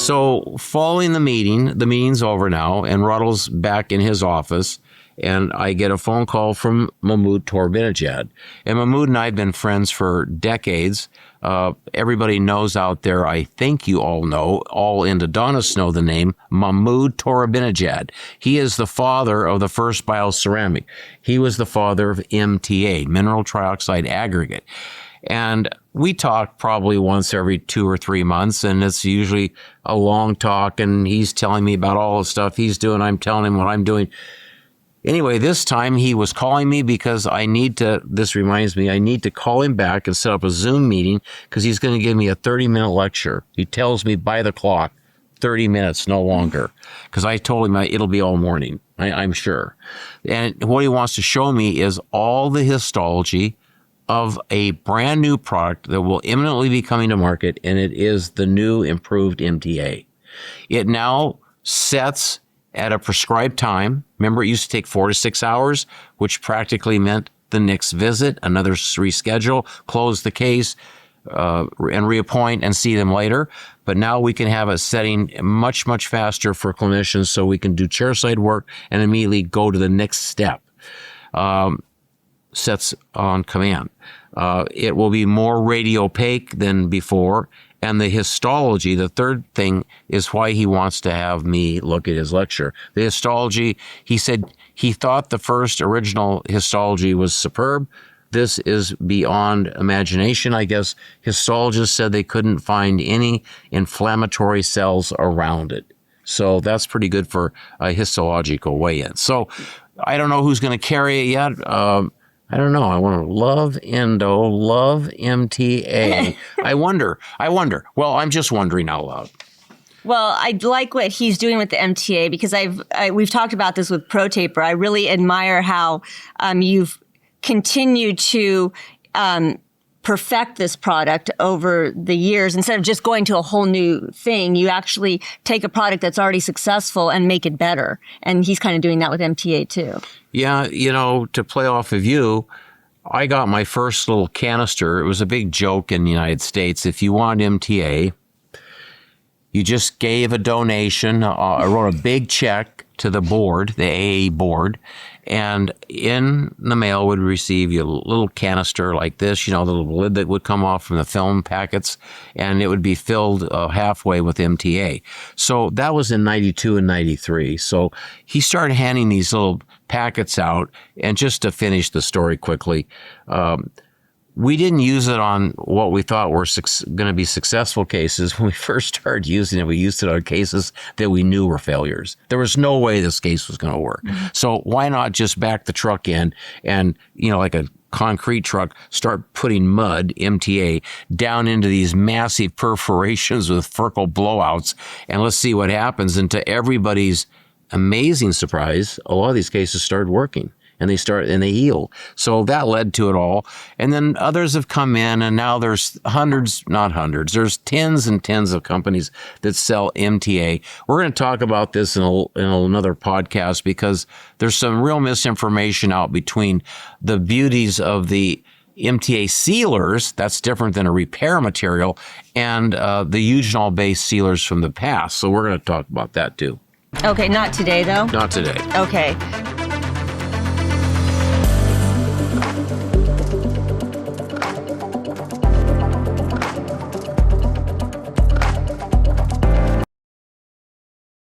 So following the meeting's over now, and Ruddle's back in his office, and I get a phone call from Mahmoud Torbinejad. And Mahmoud and I have been friends for decades. Everybody knows out there, I think you all know, all endodontists know the name, Mahmoud Torbinejad. He is the father of the first bioceramic. He was the father of MTA, mineral trioxide aggregate. And we talk probably once every 2 or 3 months, and it's usually a long talk, and he's telling me about all the stuff he's doing. I'm telling him what I'm doing. Anyway, this time he was calling me because this reminds me, I need to call him back and set up a Zoom meeting because he's going to give me a 30-minute lecture. He tells me by the clock, 30 minutes, no longer, because I told him it'll be all morning, I'm sure. And what he wants to show me is all the histology of a brand new product that will imminently be coming to market, and it is the new improved MTA. It now sets at a prescribed time. Remember, it used to take 4 to 6 hours, which practically meant the next visit, another reschedule, close the case, and reappoint and see them later. But now we can have a setting much, much faster for clinicians, so we can do chairside work and immediately go to the next step. Sets on command. It will be more radiopaque than before. And the histology, the third thing, is why he wants to have me look at his lecture. The histology, he said he thought the first original histology was superb. This is beyond imagination, I guess. Histologists said they couldn't find any inflammatory cells around it. So that's pretty good for a histological weigh-in. So I don't know who's going to carry it yet. I don't know. I want to love ENDO, love MTA. I wonder. Well, I'm just wondering out loud. Well, I like what he's doing with the MTA because we've talked about this with ProTaper. I really admire how you've continued to perfect this product over the years. Instead of just going to a whole new thing, you actually take a product that's already successful and make it better. And he's kind of doing that with MTA too. Yeah, to play off of you, I got my first little canister. It was a big joke in the United States. If you want MTA, you just gave a donation. I wrote a big check to the board, the AA board, and in the mail would receive you a little canister like this, the little lid that would come off from the film packets, and it would be filled halfway with MTA. So that was in 92 and 93. So he started handing these little packets out, and just to finish the story quickly, we didn't use it on what we thought were going to be successful cases. When we first started using it, we used it on cases that we knew were failures. There was no way this case was going to work. Mm-hmm. So why not just back the truck in and, like a concrete truck, start putting mud, MTA, down into these massive perforations with Furkel blowouts, and let's see what happens. And to everybody's amazing surprise, a lot of these cases started working. And they heal. So that led to it all. And then others have come in, and now there's there's tens and tens of companies that sell MTA. We're going to talk about this in another podcast because there's some real misinformation out between the beauties of the MTA sealers, that's different than a repair material, and the eugenol-based sealers from the past. So we're going to talk about that too. Okay, not today though? Not today. Okay.